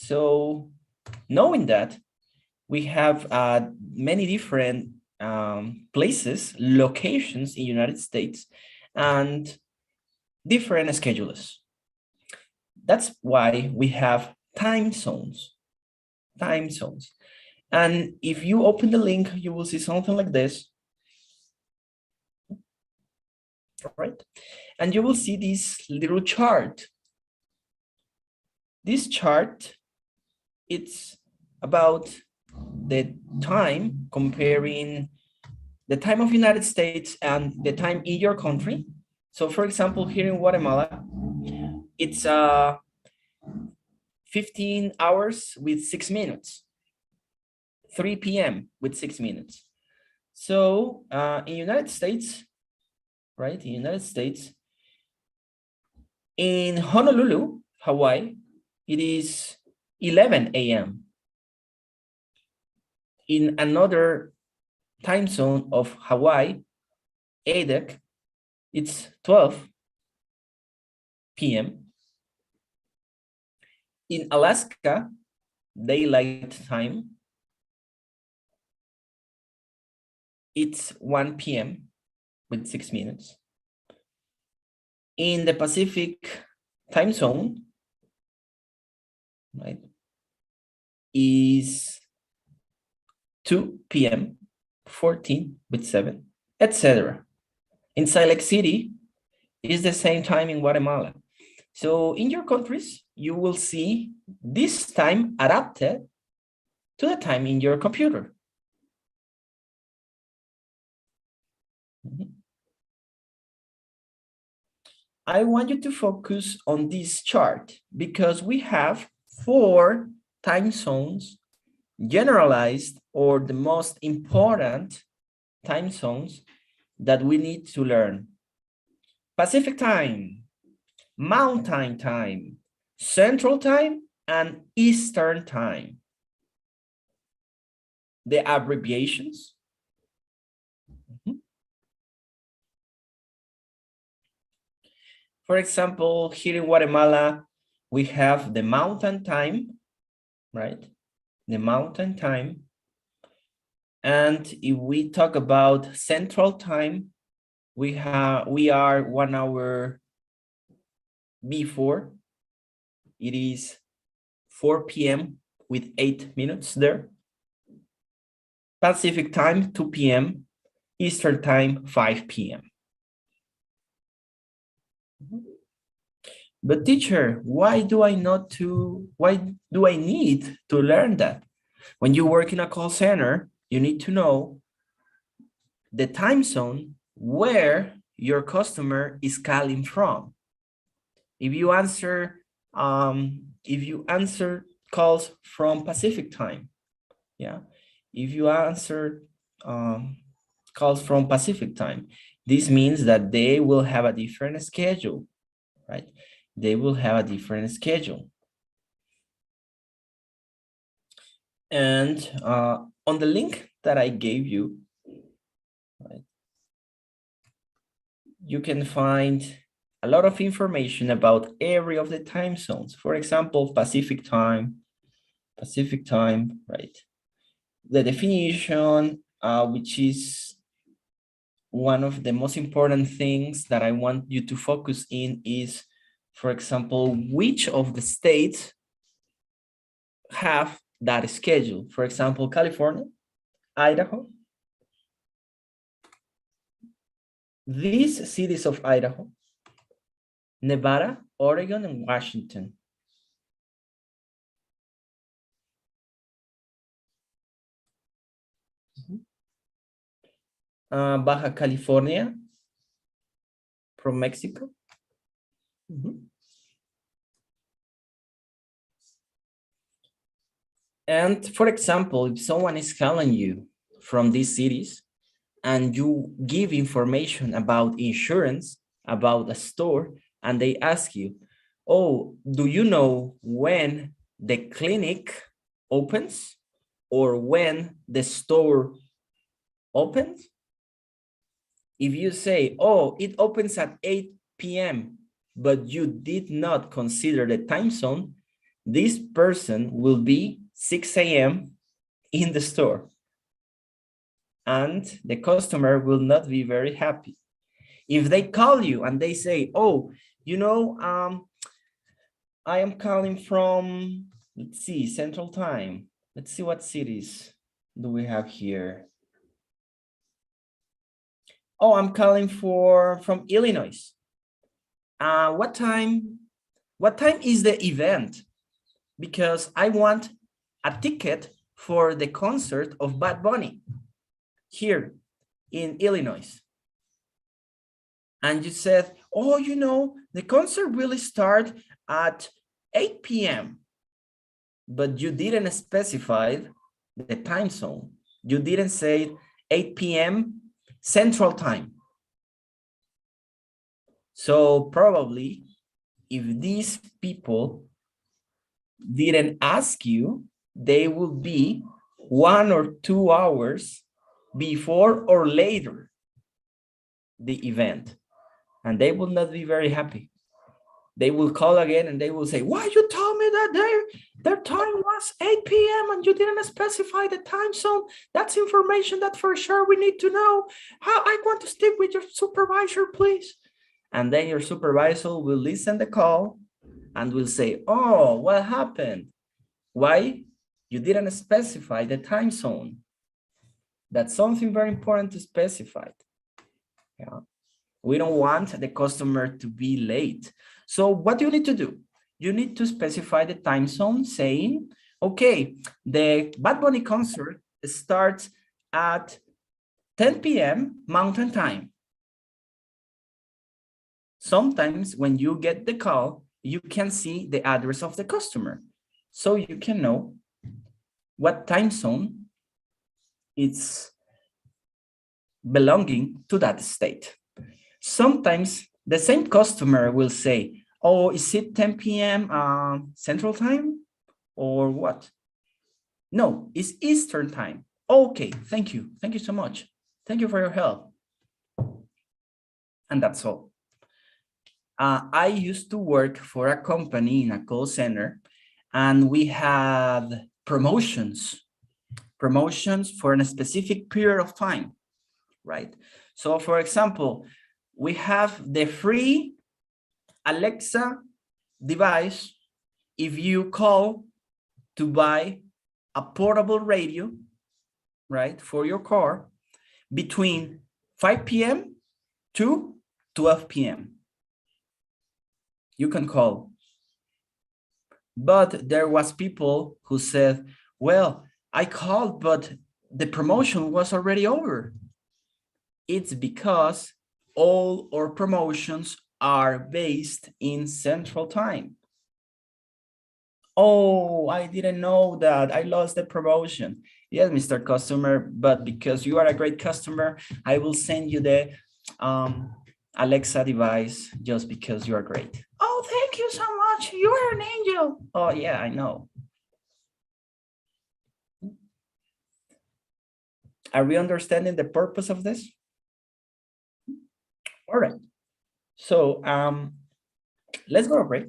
So knowing that, we have many different places, locations in United States, and different schedules. That's why we have time zones. Time zones. And if you open the link, you will see something like this. All right. And you will see this little chart. This chart, it's about the time, comparing the time of United States and the time in your country. So for example, here in Guatemala, it's 15 hours with 6 minutes, 3 p.m. with 6 minutes. So in United States, right, in United States, in Honolulu, Hawaii, it is 11 a.m. In another time zone of Hawaii, ADEC, it's 12 p.m. In Alaska, daylight time, it's 1 p.m. with 6 minutes. In the Pacific time zone, right, is 2 p.m., 14 with 7, etc. In Salt Lake City, is the same time in Guatemala. So in your countries, you will see this time adapted to the time in your computer. I want you to focus on this chart because we have 4 time zones, generalized or the most important time zones that we need to learn. Pacific time, Mountain time, Central time, and Eastern time. The abbreviations. For example, here in Guatemala, we have the Mountain time, right? The Mountain time. And if we talk about Central time, we are 1 hour before. It is 4 p.m. with 8 minutes there. Pacific time, 2 p.m. Eastern time, 5 p.m. But teacher, why do I need to learn that? When you work in a call center, you need to know the time zone where your customer is calling from. If you answer calls from Pacific time, yeah. If you answer calls from Pacific time, this means that they will have a different schedule, right? They will have a different schedule. And on the link that I gave you, right, you can find a lot of information about every of the time zones. For example, Pacific time, right? The definition, which is one of the most important things that I want you to focus in is, for example, which of the states have that schedule. For example, California, Idaho. These cities of Idaho, Nevada, Oregon, and Washington. Baja California from Mexico. And for example, if someone is calling you from these cities and you give information about insurance, about a store, and they ask you, oh, do you know when the clinic opens or when the store opens? If you say, oh, it opens at 8 p.m., but you did not consider the time zone, this person will be 6 a.m. in the store, and the customer will not be very happy. If they call you and they say, oh, you know, I am calling from, let's see, Central Time. Let's see what cities do we have here. Oh, I'm calling from Illinois. What time is the event? Because I want a ticket for the concert of Bad Bunny here in Illinois. And you said, oh, you know, the concert will start at 8 p.m. But you didn't specify the time zone. You didn't say 8 p.m. Central Time. So probably if these people didn't ask you, they will be 1 or 2 hours before or later the event, and they will not be very happy. They will call again and they will say, why you told me that their time was 8 p.m. and you didn't specify the time zone? That's information that for sure we need to know. How I want to speak with your supervisor, please. And then your supervisor will listen the call and will say, oh, what happened? Why? You didn't specify the time zone. That's something very important to specify. Yeah. We don't want the customer to be late. So what do you need to do? You need to specify the time zone saying, okay, the Bad Bunny concert starts at 10 p.m. Mountain Time. Sometimes when you get the call, you can see the address of the customer. So you can know what time zone it's belonging to that state. Sometimes the same customer will say, oh, is it 10 p.m. Central Time or what? No, it's Eastern Time. Okay, thank you. Thank you so much. Thank you for your help. And that's all. I used to work for a company in a call center, and we had promotions for a specific period of time, right? So for example, we have the free Alexa device if you call to buy a portable radio, right, for your car between 5 p.m. to 12 p.m. You can call. But there was people who said, well, I called, but the promotion was already over. It's because all our promotions are based in Central Time. Oh, I didn't know that. I lost the promotion. Yes, Mr. Customer, but because you are a great customer, I will send you the Alexa device just because you are great. Oh, thank you so much. You are an angel. Oh, yeah, I know. Are we understanding the purpose of this? All right. So let's go to break.